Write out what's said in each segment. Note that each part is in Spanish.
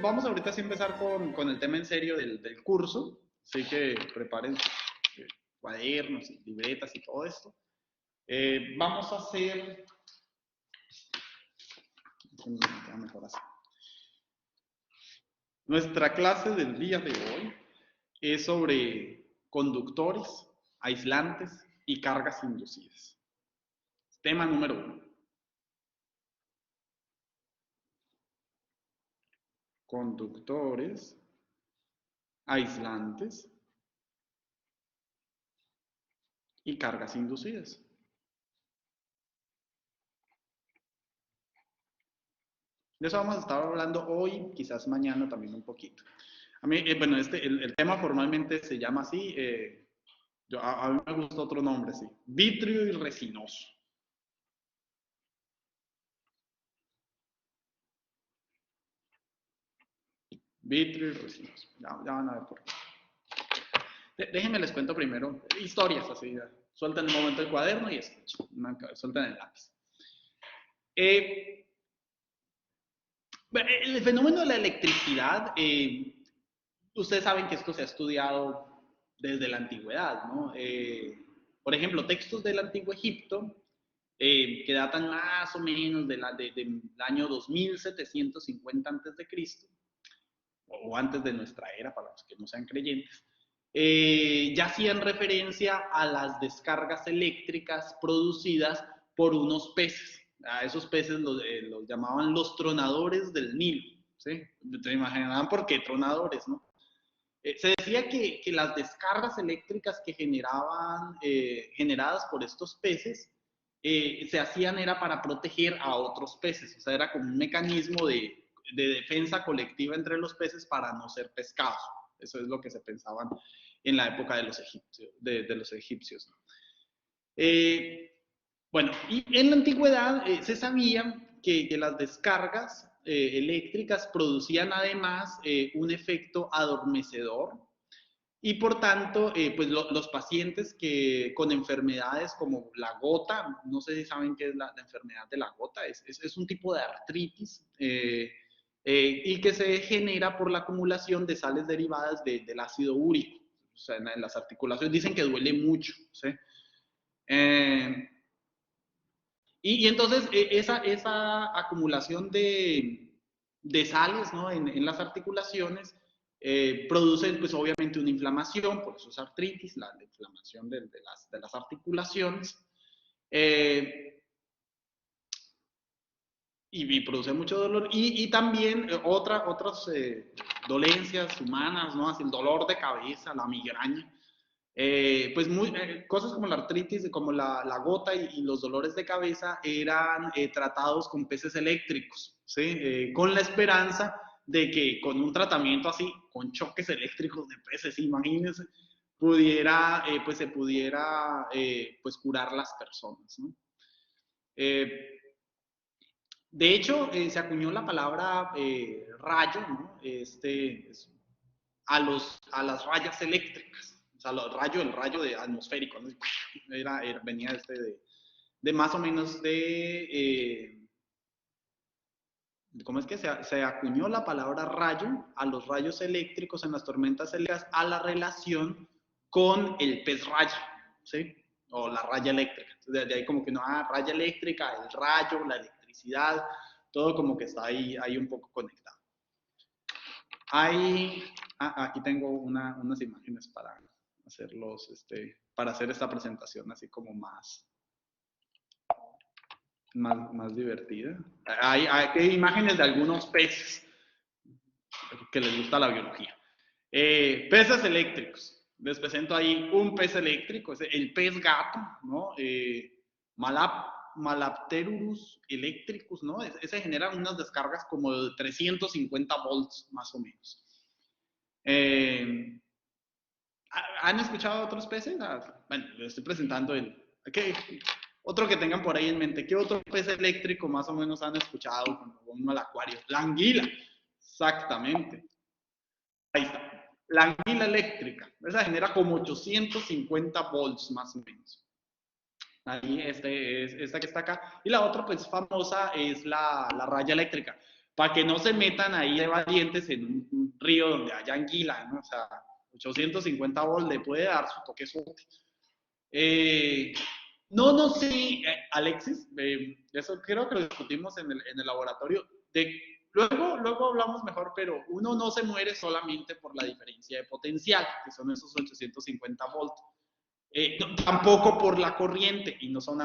vamos ahorita a empezar con el tema en serio del curso. Así que preparen sus cuadernos y libretas y todo esto. Vamos a hacer... Mejor así. Nuestra clase del día de hoy es sobre conductores, aislantes y cargas inducidas. Tema número 1. Conductores, aislantes y cargas inducidas. De eso vamos a estar hablando hoy, quizás mañana también un poquito. A mí, bueno, el tema formalmente se llama así, a mí me gusta otro nombre, sí, vitrio y resinoso. Vitrio y resinoso, ya van a ver por qué. Déjenme les cuento primero historias así, suelten un momento el cuaderno y suelten el lápiz. El fenómeno de la electricidad, ustedes saben que esto se ha estudiado desde la antigüedad, ¿no? Por ejemplo, textos del Antiguo Egipto, que datan más o menos del año 2750 a.C., o antes de nuestra era, para los que no sean creyentes, ya hacían referencia a las descargas eléctricas producidas por unos peces. A esos peces los llamaban los tronadores del Nilo, ¿sí? Se imaginarán por qué tronadores, ¿no? Se decía que las descargas eléctricas que generadas por estos peces se hacían era para proteger a otros peces, o sea, era como un mecanismo de defensa colectiva entre los peces para no ser pescados. Eso es lo que se pensaban en la época de los egipcios. ¿No? Bueno, y en la antigüedad se sabía que las descargas eléctricas producían además un efecto adormecedor y por tanto, pues los pacientes con enfermedades como la gota, no sé si saben qué es la enfermedad de la gota, es un tipo de artritis y que se genera por la acumulación de sales derivadas del ácido úrico. O sea, en las articulaciones dicen que duele mucho, ¿sí? Y entonces esa acumulación de sales, ¿no? en las articulaciones produce pues obviamente una inflamación, por eso es artritis, la inflamación de las articulaciones, y produce mucho dolor, y también otras dolencias humanas, ¿no? Así el dolor de cabeza, la migraña. Pues cosas como la artritis, como la gota y los dolores de cabeza eran tratados con peces eléctricos, ¿sí? Con la esperanza de que con un tratamiento así, con choques eléctricos de peces, imagínense, pues se pudiera pues curar las personas, ¿no? De hecho, se acuñó la palabra rayo, ¿no? A las rayas eléctricas. O sea, el rayo de atmosférico, ¿no? Venía de más o menos ¿cómo es que se acuñó la palabra rayo a los rayos eléctricos en las tormentas eléctricas a la relación con el pez rayo, ¿sí? O la raya eléctrica. Entonces, de ahí como que no, raya eléctrica, el rayo, la electricidad, todo como que está ahí un poco conectado. Aquí tengo unas imágenes para para hacer esta presentación así como más divertida. Hay imágenes de algunos peces que les gusta la biología. Peces eléctricos. Les presento ahí un pez eléctrico, el pez gato, ¿no? Malapterurus electricus, ¿no? Ese genera unas descargas como de 350 volts, más o menos. ¿Han escuchado otros peces? Bueno, les estoy presentando otro que tengan por ahí en mente. ¿Qué otro pez eléctrico más o menos han escuchado cuando van al acuario? La anguila, exactamente. Ahí está. La anguila eléctrica. Esa genera como 850 volts más o menos. Ahí esta que está acá. Y la otra, pues famosa, es la raya eléctrica. para que no se metan ahí de valientes en un río donde haya anguila, ¿no? O sea, 850 volts le puede dar su toque suerte. No sé, Alexis, eso creo que lo discutimos en el laboratorio. Luego hablamos mejor, pero uno no se muere solamente por la diferencia de potencial, que son esos 850 volts. Tampoco por la corriente, y no son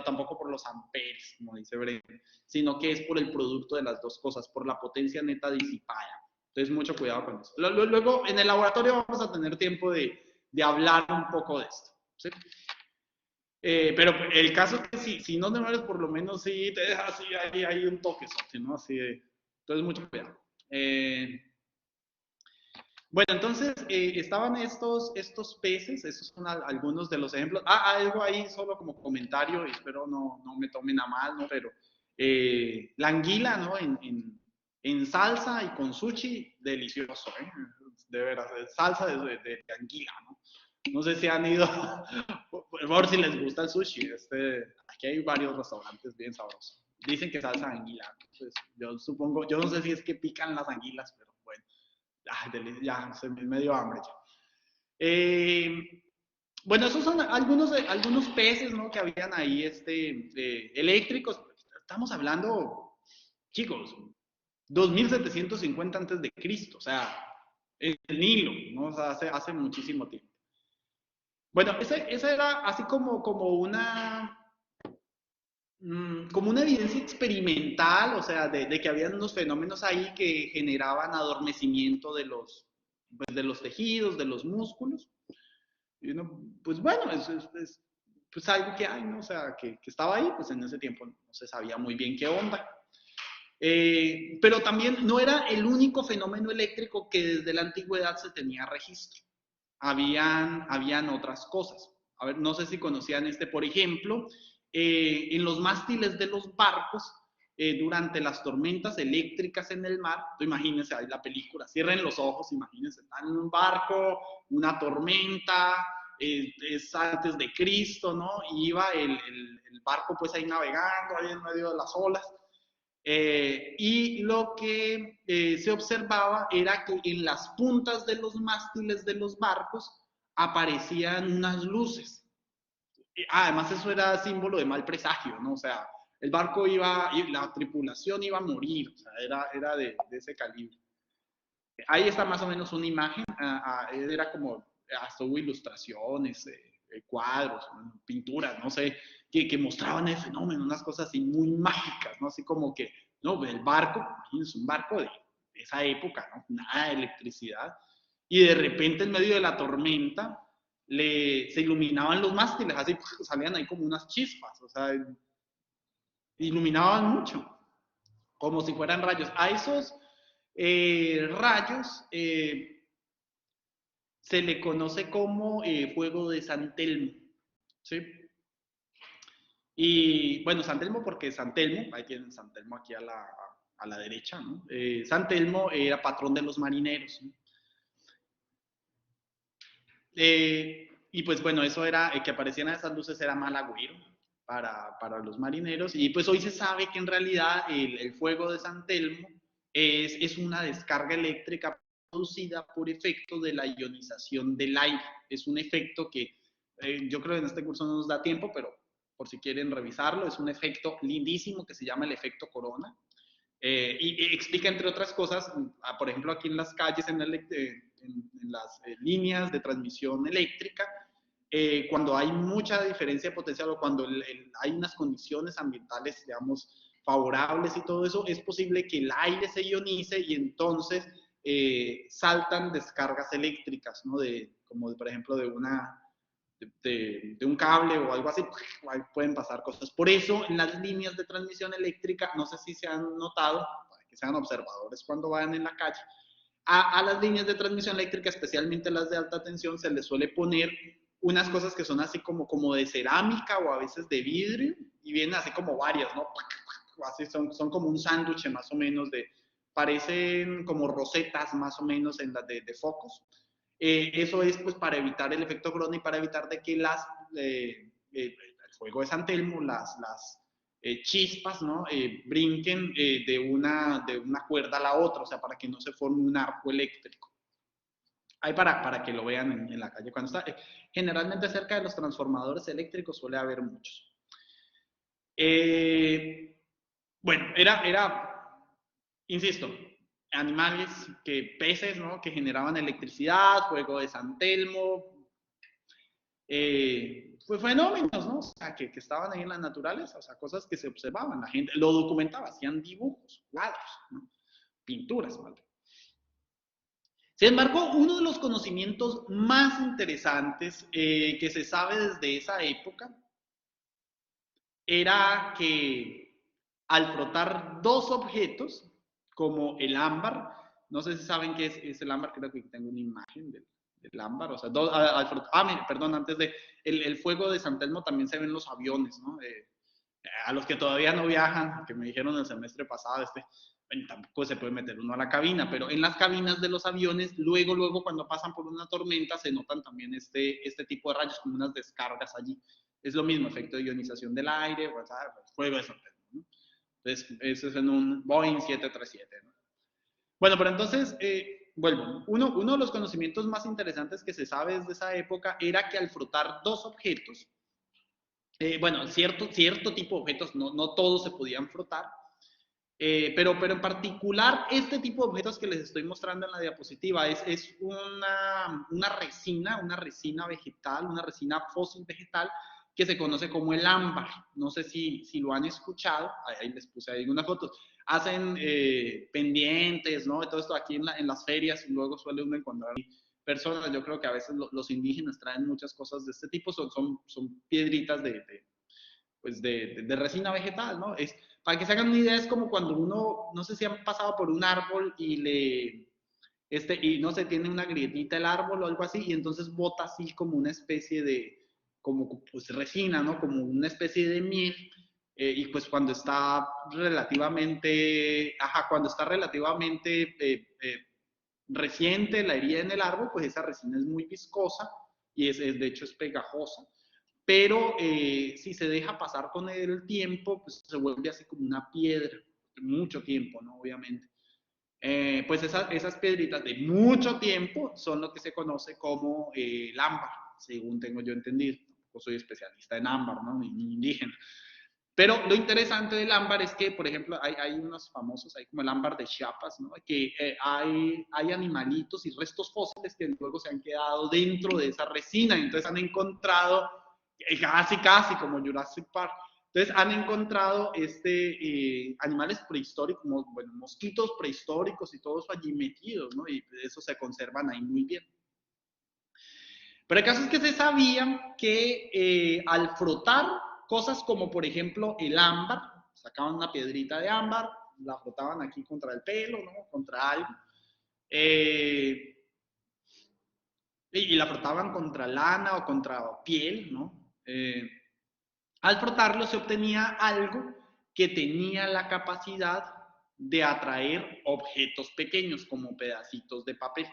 tampoco por los amperes, como dice Bren, sino que es por el producto de las dos cosas, por la potencia neta disipada. Entonces, mucho cuidado con eso. Luego, en el laboratorio vamos a tener tiempo de hablar un poco de esto. ¿Sí? Pero el caso es que si no te mueres, por lo menos sí te deja así, hay un toque, ¿no? Así de, entonces, mucho cuidado. Bueno, entonces estaban estos peces, esos son algunos de los ejemplos. Algo ahí solo como comentario, y espero no me tomen a mal, ¿no? Pero la anguila, ¿no? En salsa y con sushi, delicioso, ¿eh? De veras, salsa de anguila, ¿no? No sé si han ido, por favor, si les gusta el sushi. Aquí hay varios restaurantes bien sabrosos. Dicen que salsa de anguila. Entonces, yo supongo, yo no sé si es que pican las anguilas, pero bueno. Ya, se me dio hambre ya. Bueno, esos son algunos peces, ¿no? Que habían ahí eléctricos. Estamos hablando, chicos, 2750 antes de Cristo, o sea, el Nilo, ¿no? O sea, hace muchísimo tiempo. Bueno, esa era así como una evidencia experimental, o sea, de que había unos fenómenos ahí que generaban adormecimiento de los tejidos, de los músculos. Y uno, pues bueno, es pues algo que hay, ¿no? O sea, que estaba ahí, pues en ese tiempo no se sabía muy bien qué onda. Pero también no era el único fenómeno eléctrico que desde la antigüedad se tenía registro. Habían otras cosas. A ver, no sé si conocían por ejemplo, en los mástiles de los barcos, durante las tormentas eléctricas en el mar, tú imagínense ahí la película, cierren los ojos, imagínense, están en un barco, una tormenta, es antes de Cristo, ¿no? Y iba el barco pues ahí navegando, ahí en medio de las olas. Y lo que se observaba era que en las puntas de los mástiles de los barcos aparecían unas luces. Además, eso era símbolo de mal presagio, ¿no? O sea, el barco la tripulación iba a morir, o sea, era de ese calibre. Ahí está más o menos una imagen, era como, hasta hubo ilustraciones, cuadros, pinturas, no sé, que mostraban el fenómeno, unas cosas así muy mágicas, ¿no? Así como que, no, el barco, imagínense, un barco de esa época, ¿no? Nada de electricidad, y de repente en medio de la tormenta se iluminaban los mástiles, así salían ahí como unas chispas, o sea, iluminaban mucho, como si fueran rayos. A esos rayos se le conoce como fuego de San Telmo, ¿sí? Y bueno, San Telmo porque San Telmo, ahí tienen San Telmo aquí a la derecha, ¿no? San Telmo era patrón de los marineros, ¿no? Y pues bueno, eso era, que aparecían esas luces era mal agüero para los marineros. Y pues hoy se sabe que en realidad el fuego de San Telmo es una descarga eléctrica producida por efecto de la ionización del aire. Es un efecto que yo creo que en este curso no nos da tiempo, pero por si quieren revisarlo, es un efecto lindísimo que se llama el efecto corona. Y explica, entre otras cosas, por ejemplo, aquí en las calles, en las líneas de transmisión eléctrica, cuando hay mucha diferencia de potencial o cuando hay unas condiciones ambientales, digamos, favorables y todo eso, es posible que el aire se ionice y entonces saltan descargas eléctricas, ¿no? Como por ejemplo de un cable o algo así, pueden pasar cosas. Por eso, en las líneas de transmisión eléctrica, no sé si se han notado, para que sean observadores cuando vayan en la calle, a las líneas de transmisión eléctrica, especialmente las de alta tensión, se les suele poner unas cosas que son así como de cerámica o a veces de vidrio, y vienen así como varias, ¿no? Así son como un sándwich más o menos parecen como rosetas más o menos en las de focos. Eso es pues para evitar el efecto corona y para evitar de que el fuego de San Telmo, chispas, ¿no? Brinquen de una cuerda a la otra, o sea, para que no se forme un arco eléctrico. Ahí para que lo vean en la calle cuando está. Generalmente cerca de los transformadores eléctricos suele haber muchos. Bueno, insisto, animales, peces, ¿no? Que generaban electricidad, juego de San Telmo, pues fenómenos, ¿no? O sea, que estaban ahí en la naturaleza, o sea, cosas que se observaban, la gente lo documentaba, hacían dibujos, cuadros, ¿no? Pinturas, ¿vale? Sin embargo, uno de los conocimientos más interesantes que se sabe desde esa época era que al frotar dos objetos, como el ámbar, no sé si saben qué es el ámbar, creo que tengo una imagen del ámbar, o sea, perdón, antes de, el fuego de San Telmo también se ve en los aviones, ¿no? A los que todavía no viajan, que me dijeron el semestre pasado, bueno, tampoco se puede meter uno a la cabina, pero en las cabinas de los aviones, luego cuando pasan por una tormenta, se notan también este tipo de rayos, como unas descargas allí. Es lo mismo, efecto de ionización del aire, pues, fuego de San Telmo, ¿no? Entonces, eso es en un Boeing 737, ¿no? Bueno, pero entonces, vuelvo. Uno de los conocimientos más interesantes que se sabe desde esa época era que al frotar dos objetos, bueno, cierto tipo de objetos, no todos se podían frotar, pero en particular este tipo de objetos que les estoy mostrando en la diapositiva es una resina vegetal, una resina fósil vegetal que se conoce como el ámbar. No sé si lo han escuchado, ahí les puse ahí unas fotos. Hacen pendientes, ¿no? Todo esto aquí en las ferias, y luego suele uno encontrar personas. Yo creo que a veces los indígenas traen muchas cosas de este tipo, son piedritas de resina vegetal, ¿no? Para que se hagan una idea, es como cuando uno, no sé si han pasado por un árbol y no sé, tiene una grietita el árbol o algo así, y entonces bota así como una especie de, como pues resina, ¿no? Como una especie de miel, y pues cuando está relativamente reciente la herida en el árbol, pues esa resina es muy viscosa y de hecho es pegajosa. Pero si se deja pasar con el tiempo, pues se vuelve así como una piedra, mucho tiempo, ¿no? Obviamente. Pues esas piedritas de mucho tiempo son lo que se conoce como el ámbar, según tengo yo entendido. Tampoco soy especialista en ámbar, ¿no? Ni indígena. Pero lo interesante del ámbar es que, por ejemplo, hay unos famosos, hay como el ámbar de Chiapas, ¿no? Que hay animalitos y restos fósiles que luego se han quedado dentro de esa resina, y entonces han encontrado, casi como Jurassic Park, entonces han encontrado animales prehistóricos, bueno, mosquitos prehistóricos y todo eso allí metidos, ¿no? Y eso se conservan ahí muy bien. Pero el caso es que se sabía que al frotar cosas como, por ejemplo, el ámbar, sacaban una piedrita de ámbar, la frotaban aquí contra el pelo, ¿no? Contra algo, y la frotaban contra lana o contra piel, ¿no? Al frotarlo se obtenía algo que tenía la capacidad de atraer objetos pequeños, como pedacitos de papel.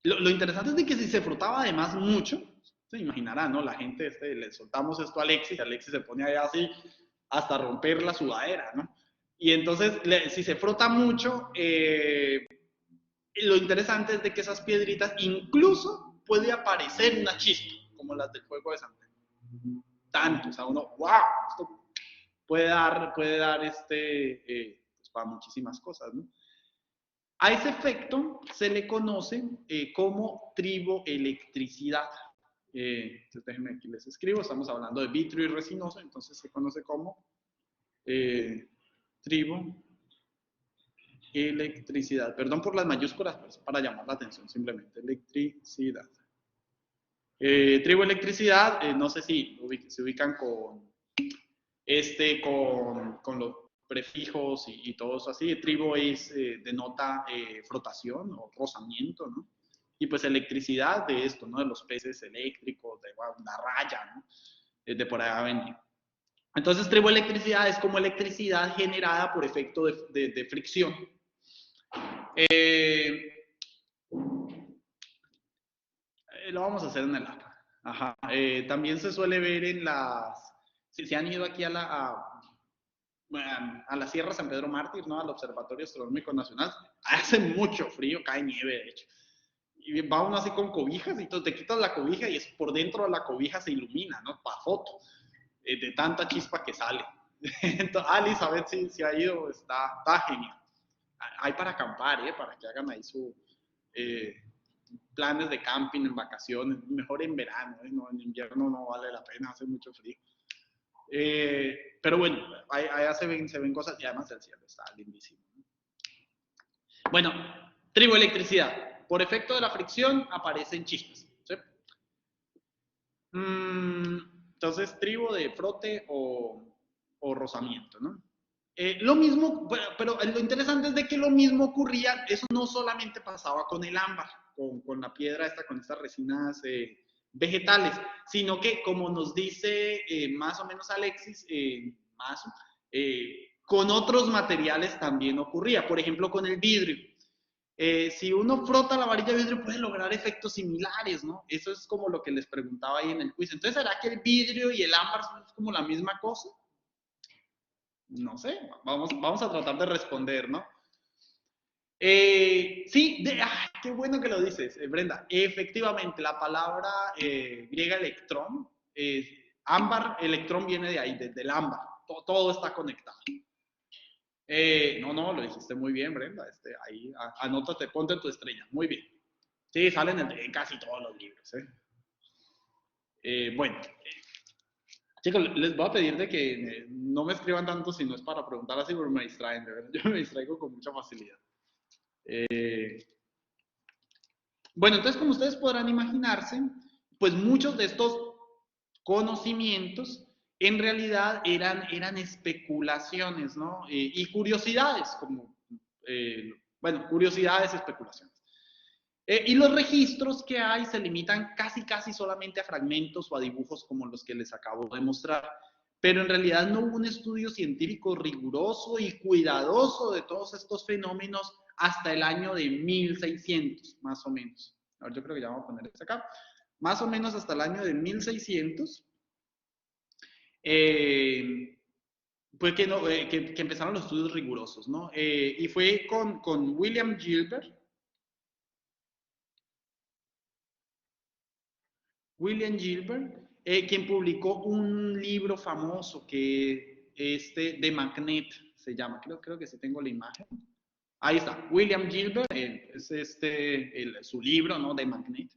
Lo interesante es de que si se frotaba además mucho, se imaginará, ¿no? La gente, le soltamos esto a Alexis, y Alexis se pone allá así hasta romper la sudadera, ¿no? Y entonces, si se frota mucho, lo interesante es de que esas piedritas incluso puede aparecer una chispa, como las del fuego de San Pedro. Tanto, o sea, uno, wow, esto puede dar pues para muchísimas cosas, ¿no? A ese efecto se le conoce como triboelectricidad. Entonces déjenme aquí les escribo, estamos hablando de vitrio y resinoso, entonces se conoce como triboelectricidad. Perdón por las mayúsculas, pero es para llamar la atención simplemente. Electricidad. Triboelectricidad, no sé si se ubican con los prefijos y todo eso así. Tribo denota frotación o rozamiento, ¿no? Y pues electricidad de esto, ¿no? De los peces eléctricos, de la raya, ¿no? De por allá venir. Entonces, triboelectricidad es como electricidad generada por efecto de fricción. Lo vamos a hacer en el agua. Ajá. También se suele ver en las, si se han ido aquí a la Sierra San Pedro Mártir, ¿no? Al Observatorio Astronómico Nacional, hace mucho frío, cae nieve, de hecho. Y va uno así con cobijas y tú te quitas la cobija y es por dentro de la cobija se ilumina, ¿no? Para foto, de tanta chispa que sale. Entonces, Elizabeth sí ha ido, está genial. Hay para acampar, para que hagan ahí su eh, planes de camping en vacaciones, mejor en verano, no, en invierno no vale la pena, hace mucho frío. Pero bueno, allá se ven cosas y además el cielo está lindísimo. Bueno, triboelectricidad. Por efecto de la fricción aparecen chispas. ¿Sí? Entonces, tribo de frote o rozamiento, ¿no? Lo mismo, pero lo interesante es de que lo mismo ocurría, eso no solamente pasaba con el ámbar, con la piedra esta, con estas resinas vegetales, sino que como nos dice más o menos Alexis, con otros materiales también ocurría, por ejemplo con el vidrio. Si uno frota la varilla de vidrio puede lograr efectos similares, ¿no? Eso es como lo que les preguntaba ahí en el quiz. Entonces, ¿será que el vidrio y el ámbar son como la misma cosa? No sé, vamos a tratar de responder, ¿no? Sí, qué bueno que lo dices, Brenda. Efectivamente, la palabra griega electrón, ámbar, electrón viene de ahí, desde el ámbar. Todo está conectado. No, lo dijiste muy bien, Brenda. Ahí, anótate, ponte tu estrella. Muy bien. Sí, salen en casi todos los libros. Bueno, chicos, les voy a pedir de que no me escriban tanto si no es para preguntar así, porque me distraen, de verdad. Yo me distraigo con mucha facilidad. Bueno, entonces, como ustedes podrán imaginarse, pues muchos de estos conocimientos en realidad eran especulaciones, ¿no? Y curiosidades, bueno, curiosidades, especulaciones. Y los registros que hay se limitan casi solamente a fragmentos o a dibujos como los que les acabo de mostrar. Pero en realidad no hubo un estudio científico riguroso y cuidadoso de todos estos fenómenos hasta el año de 1600, más o menos. A ver, yo creo que ya vamos a poner esto acá. Más o menos hasta el año de 1600, fue que, no, que empezaron los estudios rigurosos, ¿no? Y fue con William Gilbert. William Gilbert, quien publicó un libro famoso que de Magnet se llama, creo que sí tengo la imagen. Ahí está, William Gilbert, es su libro, ¿no? De Magnet.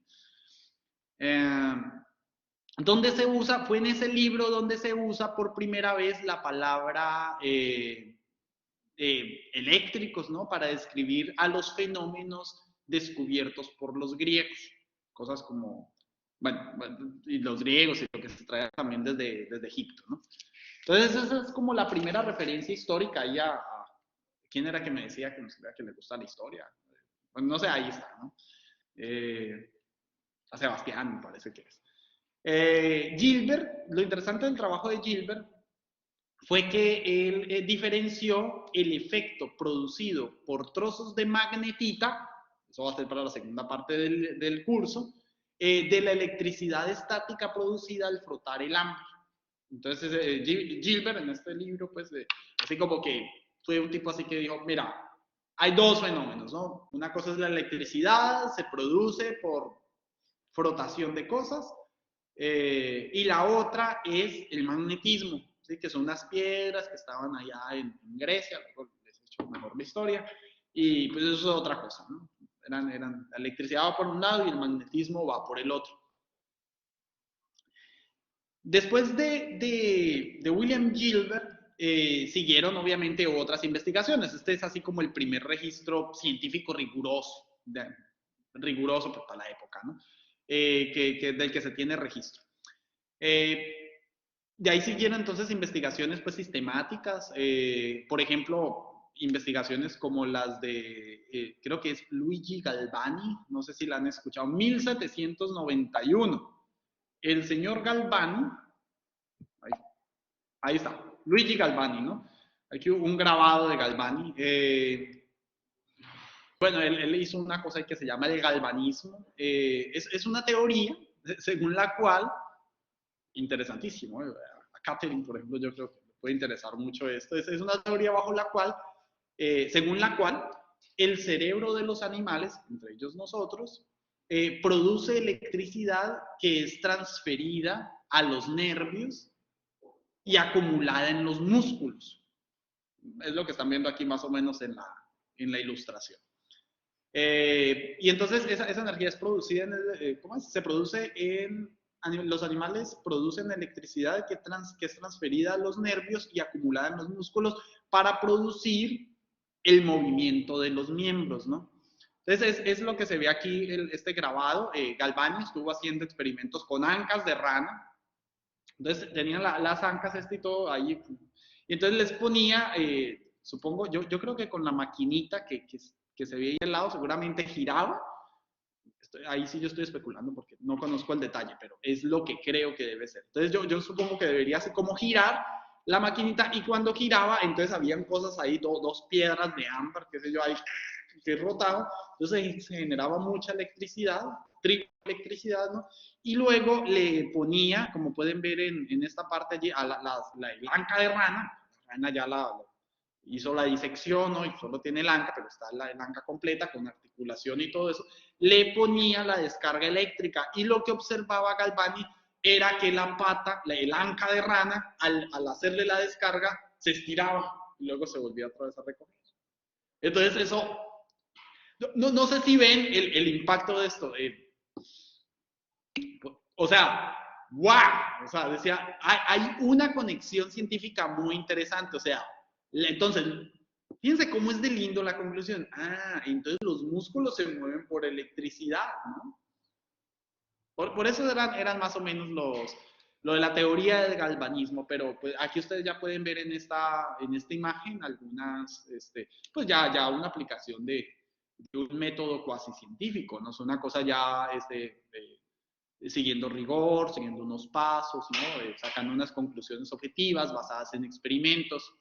Donde se usa, fue en ese libro donde se usa por primera vez la palabra eléctricos, ¿no? Para describir a los fenómenos descubiertos por los griegos. Cosas como, bueno, y los griegos y lo que se trae también desde Egipto, ¿no? Entonces esa es como la primera referencia histórica ahí ¿quién era que me decía que le gusta la historia? Bueno, no sé, ahí está, ¿no? A Sebastián me parece que es. Gilbert, lo interesante del trabajo de Gilbert fue que él diferenció el efecto producido por trozos de magnetita, eso va a ser para la segunda parte del curso, de la electricidad estática producida al frotar el ámbar. Entonces, Gilbert en este libro, pues, así como que fue un tipo así que dijo, mira, hay dos fenómenos, ¿no? Una cosa es la electricidad, se produce por frotación de cosas, y la otra es el magnetismo, ¿sí? Que son unas piedras que estaban allá en Grecia, luego les he hecho mejor la historia, y pues eso es otra cosa, ¿no? La electricidad va por un lado y el magnetismo va por el otro. Después de William Gilbert, siguieron obviamente otras investigaciones. Este es así como el primer registro científico riguroso pues, para la época, ¿no? Del que se tiene registro. De ahí siguieron entonces investigaciones pues, sistemáticas, por ejemplo, investigaciones como las de, creo que es Luigi Galvani, no sé si la han escuchado, 1791. El señor Galvani, ahí, ahí está, Luigi Galvani, ¿no? Aquí un grabado de Galvani. Bueno, él hizo una cosa que se llama el galvanismo. Es una teoría según la cual, interesantísimo, a Catherine, por ejemplo, yo creo que le puede interesar mucho esto, es una teoría bajo la cual, según la cual, el cerebro de los animales, entre ellos nosotros, produce electricidad que es transferida a los nervios y acumulada en los músculos. Es lo que están viendo aquí más o menos en la ilustración. Y entonces esa energía es producida ¿cómo es? Se produce los animales producen electricidad que es transferida a los nervios y acumulada en los músculos para producir el movimiento de los miembros, ¿no? Entonces es lo que se ve aquí, este grabado. Galvani estuvo haciendo experimentos con ancas de rana. Entonces tenían las ancas y todo ahí. Y entonces les ponía, supongo, yo creo que con la maquinita que se veía ahí al lado, seguramente giraba. Ahí sí yo estoy especulando porque no conozco el detalle, pero es lo que creo que debe ser. Entonces yo supongo que debería ser como girar la maquinita, y cuando giraba, entonces habían cosas ahí, dos piedras de ámbar, qué sé yo, ahí que rotaba, entonces se generaba mucha electricidad, electricidad, ¿no? Y luego le ponía, como pueden ver en esta parte allí, a el anca de rana. La rana ya hizo la disección, ¿no? Y solo tiene el anca, pero está el anca completa con articulación y todo eso. Le ponía la descarga eléctrica, y lo que observaba Galvani era que la pata, el anca de rana, al hacerle la descarga, se estiraba y luego se volvía otra vez a recoger. Entonces eso, no sé si ven el impacto de esto. O sea, wow, o sea, decía, hay una conexión científica muy interesante. O sea, entonces, fíjense cómo es de lindo la conclusión. Entonces los músculos se mueven por electricidad, ¿no? Por eso eran más o menos lo de la teoría del galvanismo, pero pues aquí ustedes ya pueden ver en esta imagen algunas, pues ya una aplicación de un método cuasi científico, ¿no? Es una cosa ya siguiendo rigor, siguiendo unos pasos, ¿no? Sacando unas conclusiones objetivas basadas en experimentos.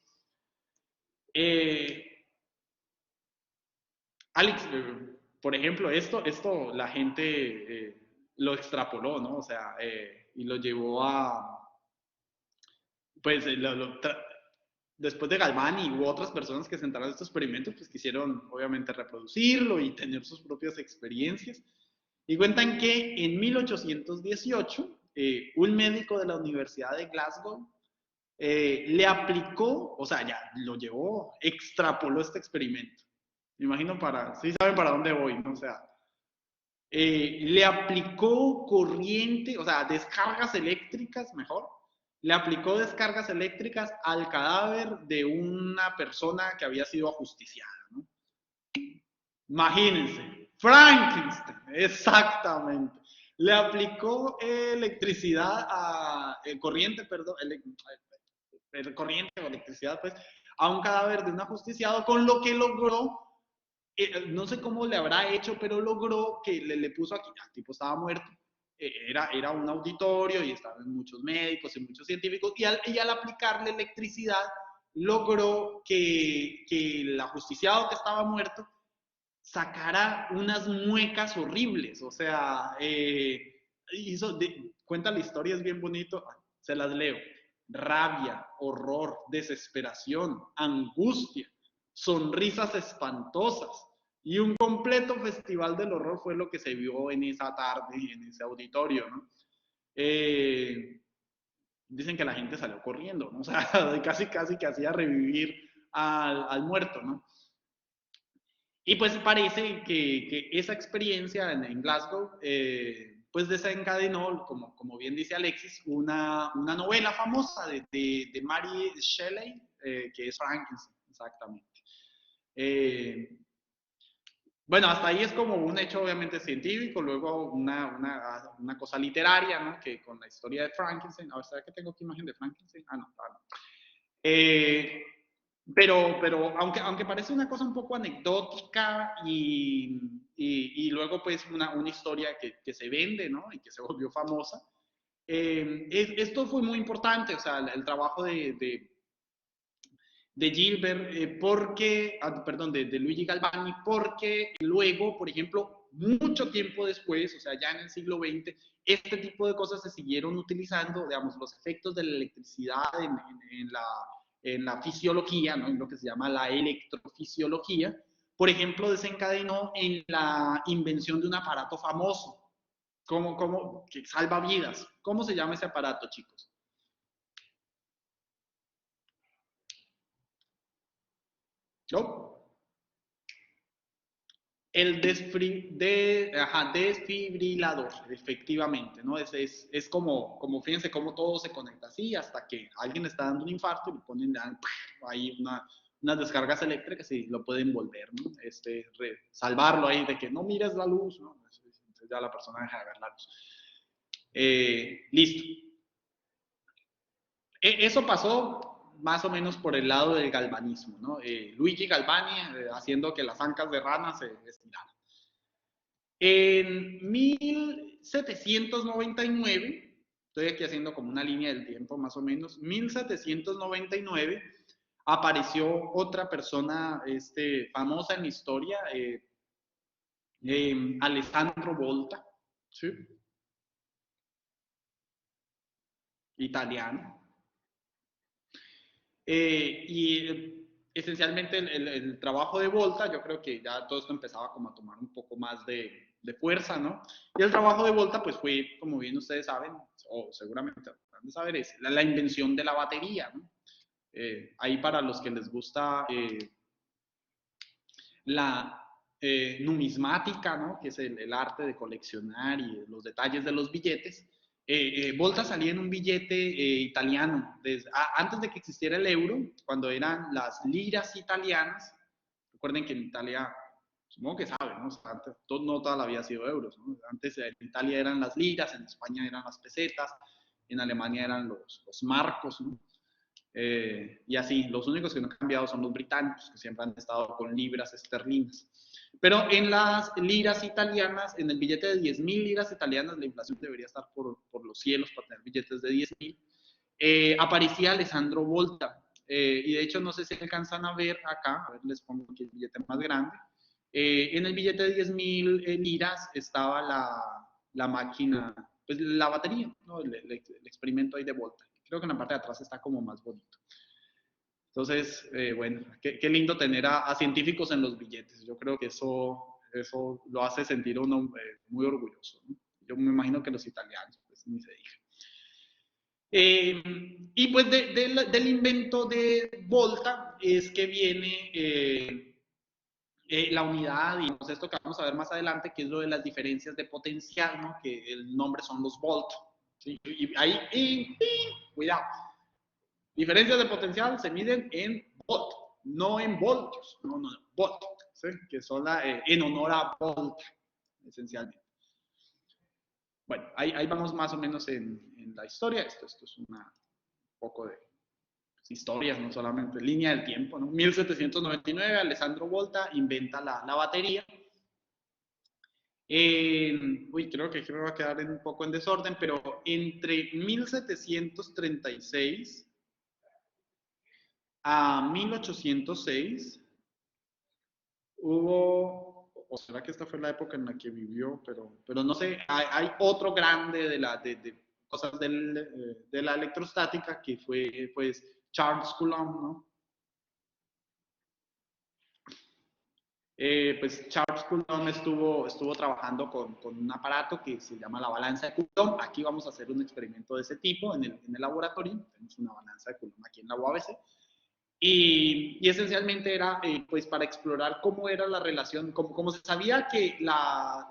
Alex, por ejemplo, esto la gente lo extrapoló, ¿no? O sea, y lo llevó pues, después de Galvani u otras personas que sentaron estos experimentos, pues quisieron obviamente reproducirlo y tener sus propias experiencias. Y cuentan que en 1818, un médico de la Universidad de Glasgow le aplicó, o sea, ya lo llevó, extrapoló este experimento. Me imagino sí saben para dónde voy, ¿no? O sea, le aplicó corriente, o sea, descargas eléctricas, mejor, le aplicó descargas eléctricas al cadáver de una persona que había sido ajusticiada, ¿no? Imagínense, Frankenstein, exactamente. Le aplicó electricidad corriente, perdón, corriente o electricidad, pues, a un cadáver de un ajusticiado, con lo que logró, no sé cómo le habrá hecho, pero logró que le puso aquí, el tipo estaba muerto, era un auditorio y estaban muchos médicos y muchos científicos, y al aplicarle electricidad, logró que el ajusticiado que estaba muerto sacara unas muecas horribles. O sea, cuenta la historia, es bien bonito, se las leo. Rabia, horror, desesperación, angustia, sonrisas espantosas y un completo festival del horror fue lo que se vio en esa tarde, en ese auditorio, ¿no? Dicen que la gente salió corriendo, ¿no? O sea, casi que hacía revivir al muerto, ¿no? Y pues parece que esa experiencia en Glasgow, pues desencadenó, como bien dice Alexis, una novela famosa de Mary Shelley, que es Frankenstein, exactamente. Bueno, hasta ahí es como un hecho obviamente científico, luego una cosa literaria, ¿no? Que con la historia de Frankenstein, a ver, ¿sabes que tengo aquí imagen de Frankenstein? No. Pero aunque parece una cosa un poco anecdótica y luego pues una historia que se vende, ¿no? Y que se volvió famosa, esto fue muy importante, o sea, el trabajo de Gilbert, perdón, de Luigi Galvani, porque luego, por ejemplo, mucho tiempo después, o sea, ya en el siglo XX, este tipo de cosas se siguieron utilizando, digamos, los efectos de la electricidad en la fisiología, ¿no? En lo que se llama la electrofisiología. Por ejemplo, desencadenó en la invención de un aparato famoso, que salva vidas. ¿Cómo se llama ese aparato, chicos? ¿No? El desfibrilador, efectivamente, ¿no? Es como, fíjense cómo todo se conecta así hasta que alguien está dando un infarto y le ponen ahí unas descargas eléctricas y lo pueden volver, ¿no? Salvarlo ahí de que no mires la luz, ¿no? Entonces ya la persona deja de ver la luz. Listo. Eso pasó más o menos por el lado del galvanismo, ¿no? Luigi Galvani haciendo que las ancas de rana se estiraran. En 1799, estoy aquí haciendo como una línea del tiempo más o menos, 1799 apareció otra persona famosa en la historia, Alessandro Volta, ¿sí? Italiano. Y esencialmente el trabajo de Volta, yo creo que ya todo esto empezaba como a tomar un poco más de fuerza, ¿no? Y el trabajo de Volta, pues fue, como bien ustedes saben, o seguramente van a saber, es la invención de la batería, ¿no? Ahí para los que les gusta la numismática, ¿no? Que es el arte de coleccionar y los detalles de los billetes, Volta salía en un billete italiano. Antes de que existiera el euro, cuando eran las liras italianas, recuerden que en Italia, supongo que saben, ¿no? Antes, no toda la vida ha sido euros, ¿no? Antes en Italia eran las liras, en España eran las pesetas, en Alemania eran los marcos, ¿no? Y así, los únicos que no han cambiado son los británicos, que siempre han estado con libras esterlinas. Pero en las liras italianas, en el billete de 10.000 liras italianas, la inflación debería estar por los cielos para tener billetes de 10.000, aparecía Alessandro Volta. Y de hecho, no sé si alcanzan a ver acá, a ver, les pongo aquí el billete más grande. En el billete de 10.000 liras estaba la máquina, pues la batería, ¿no? El experimento ahí de Volta. Creo que en la parte de atrás está como más bonito. Entonces, bueno, qué lindo tener a científicos en los billetes. Yo creo que eso lo hace sentir uno muy orgulloso, ¿no? Yo me imagino que los italianos, pues ni se diga. Y pues del invento de Volta es que viene la unidad y pues esto que vamos a ver más adelante, que es lo de las diferencias de potencial, ¿no? Que el nombre son los volt. ¿Sí? Y ahí, cuidado. Diferencias de potencial se miden en volt, no en voltios, no, volt, ¿sí? Que son en honor a Volta, esencialmente. Bueno, ahí vamos más o menos en la historia. Esto es un poco de historias, no solamente línea del tiempo, ¿no? 1799, Alessandro Volta inventa la batería. Creo que aquí me va a quedar un poco en desorden, pero entre 1736 a 1806 hubo, o será que esta fue la época en la que vivió, pero no sé, hay otro grande de cosas de la electrostática que fue pues Charles Coulomb, ¿no? Pues Charles Coulomb estuvo trabajando con un aparato que se llama la balanza de Coulomb. Aquí vamos a hacer un experimento de ese tipo en el laboratorio. Tenemos una balanza de Coulomb aquí en la UABC. Y esencialmente era pues para explorar cómo era la relación, como se sabía que las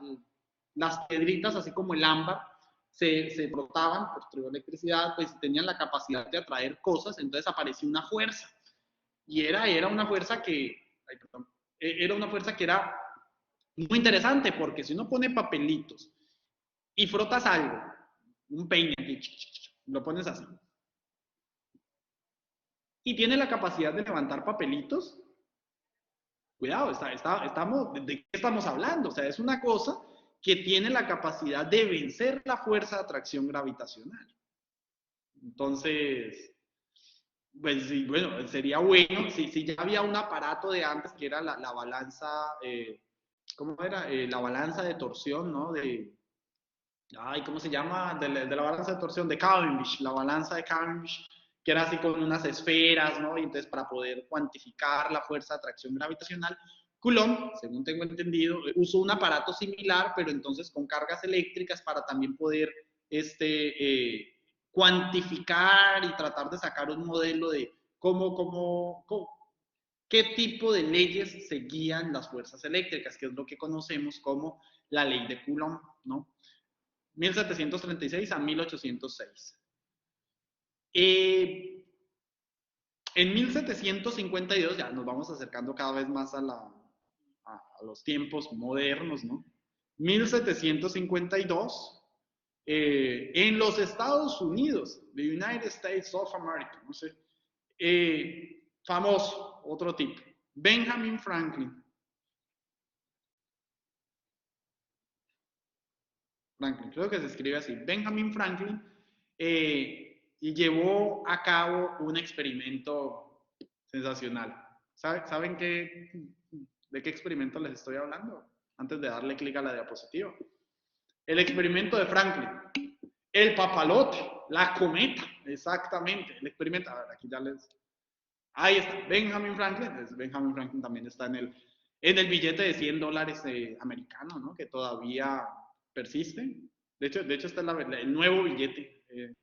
piedritas, así como el ámbar, se frotaban por electricidad, pues tenían la capacidad de atraer cosas, entonces apareció una fuerza. Y era una fuerza era una fuerza que era muy interesante, porque si uno pone papelitos y frotas algo, un peine, lo pones así, y tiene la capacidad de levantar papelitos, cuidado, ¿de qué estamos hablando? O sea, es una cosa que tiene la capacidad de vencer la fuerza de atracción gravitacional. Entonces, pues sí, bueno, sería bueno si ya había un aparato de antes que era la balanza ¿cómo era? La balanza de torsión, ¿no? Ay, ¿cómo se llama? De la balanza de torsión de Cavendish, la balanza de Cavendish, que era así con unas esferas, ¿no? Y entonces para poder cuantificar la fuerza de atracción gravitacional, Coulomb, según tengo entendido, usó un aparato similar, pero entonces con cargas eléctricas para también poder cuantificar y tratar de sacar un modelo de qué tipo de leyes seguían las fuerzas eléctricas, que es lo que conocemos como la ley de Coulomb, ¿no? 1736 a 1806. En 1752, ya nos vamos acercando cada vez más a los tiempos modernos, ¿no? 1752, en los Estados Unidos, the United States of America, no sé, famoso, otro tipo, Benjamin Franklin. Franklin, creo que se escribe así, Benjamin Franklin, y llevó a cabo un experimento sensacional. ¿Saben de qué experimento les estoy hablando? Antes de darle clic a la diapositiva. El experimento de Franklin. El papalote, la cometa, exactamente. El experimento, a ver, aquí ya les... Ahí está, Benjamin Franklin. Benjamin Franklin también está en el billete de $100 americano, ¿no? Que todavía persiste. De hecho está el nuevo billete. Creo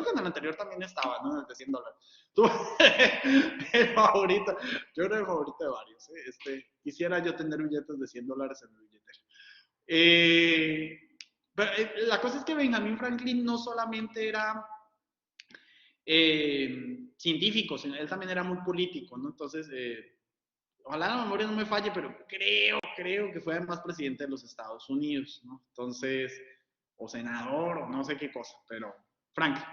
que en el anterior también estaba, ¿no? El de $100. El favorito, yo creo el favorito de varios. Quisiera yo tener billetes de $100 en mi billetera. Pero, la cosa es que Benjamin Franklin no solamente era científico, sino él también era muy político, ¿no? Entonces, ojalá la memoria no me falle, pero creo que fue además presidente de los Estados Unidos, ¿no? Entonces, o senador, o no sé qué cosa, pero Franklin.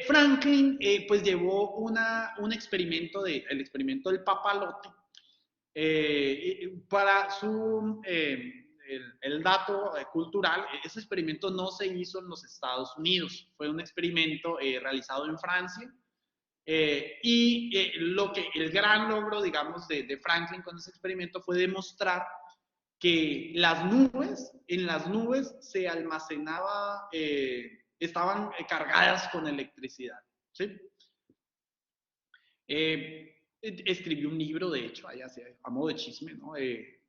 Franklin, pues llevó un experimento, el experimento del papalote, para el dato cultural. Ese experimento no se hizo en los Estados Unidos, fue un experimento realizado en Francia. El gran logro, digamos, de Franklin con ese experimento fue demostrar que en las nubes se almacenaba, estaban cargadas con electricidad, ¿sí? Escribió un libro, de hecho, ahí a modo de chisme, ¿no? El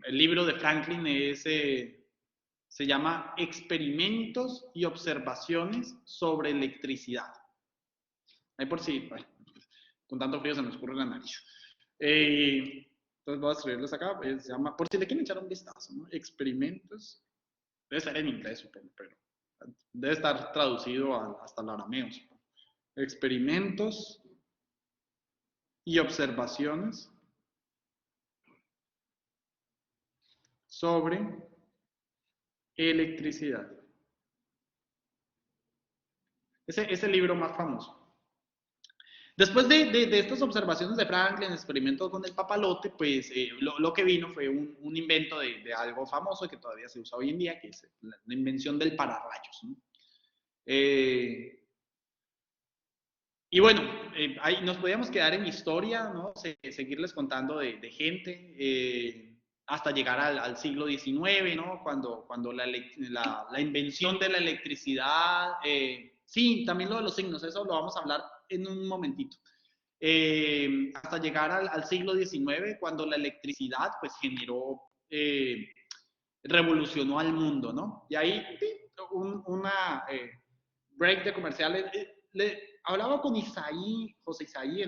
libro de Franklin se llama Experimentos y observaciones sobre electricidad. Ahí por si, bueno, con tanto frío se me escurre la nariz. Entonces voy a escribirles acá, se llama, por si le quieren echar un vistazo, ¿no? Experimentos, debe estar en inglés, supongo, pero debe estar traducido hasta el arameo, supongo. Experimentos y observaciones sobre electricidad. Ese es el libro más famoso. Después de estas observaciones de Franklin, experimentos con el papalote, pues lo que vino fue un invento de algo famoso que todavía se usa hoy en día, que es la invención del pararrayos, ¿no? Y bueno, ahí nos podíamos quedar en historia, ¿no? Seguirles contando de gente, hasta llegar al siglo XIX, ¿no? Cuando la invención de la electricidad, sí, también lo de los signos, eso lo vamos a hablar en un momentito. Hasta llegar al siglo XIX, cuando la electricidad, pues, revolucionó al mundo, ¿no? Y ahí, una break de comerciales. Hablaba con José Isaí,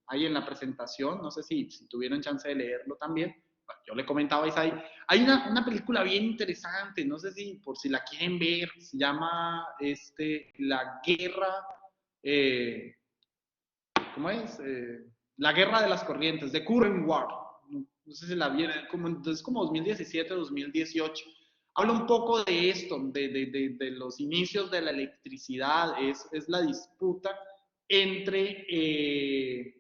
ahí en la presentación, no sé si tuvieron chance de leerlo también. Bueno, yo le comentaba a Isaí, hay una película bien interesante, no sé si por si la quieren ver, se llama La Guerra, ¿cómo es? La Guerra de las Corrientes, The Current War. No sé si la vieron, es como 2017, 2018. Habla un poco de esto, de los inicios de la electricidad. Es la disputa entre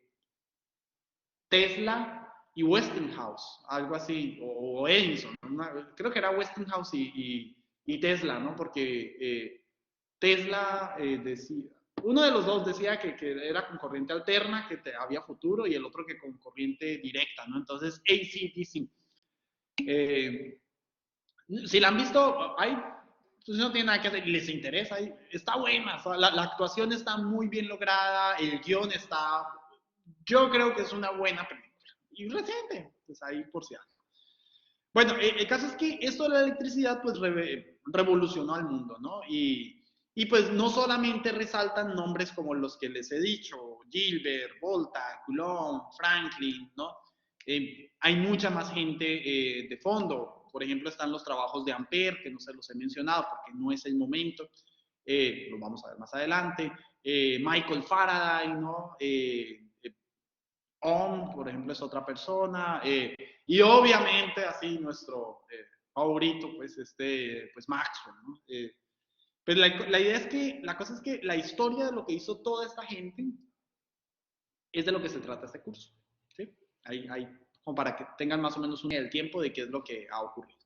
Tesla y Westinghouse, algo así, o Edison. Creo que era Westinghouse y Tesla, ¿no? Porque Tesla decía, uno de los dos decía que era con corriente alterna, que había futuro, y el otro que con corriente directa, ¿no? Entonces, AC/DC. Eh, si la han visto, hay, pues no tiene nada que hacer y les interesa, está buena, la actuación está muy bien lograda, el guión está, yo creo que es una buena película. Y reciente, pues ahí por si algo. Bueno, el caso es que esto de la electricidad pues revolucionó al mundo, ¿no? Y pues no solamente resaltan nombres como los que les he dicho, Gilbert, Volta, Coulomb, Franklin, ¿no? Hay mucha más gente de fondo. Por ejemplo, están los trabajos de Ampère, que no se los he mencionado porque no es el momento. Los vamos a ver más adelante. Michael Faraday, ¿no? Ohm, por ejemplo, es otra persona. Y obviamente, así, nuestro favorito, pues, pues Maxwell, ¿no? Pero la idea es que, la cosa es que la historia de lo que hizo toda esta gente es de lo que se trata este curso, ¿sí? Como para que tengan más o menos una idea del tiempo de qué es lo que ha ocurrido.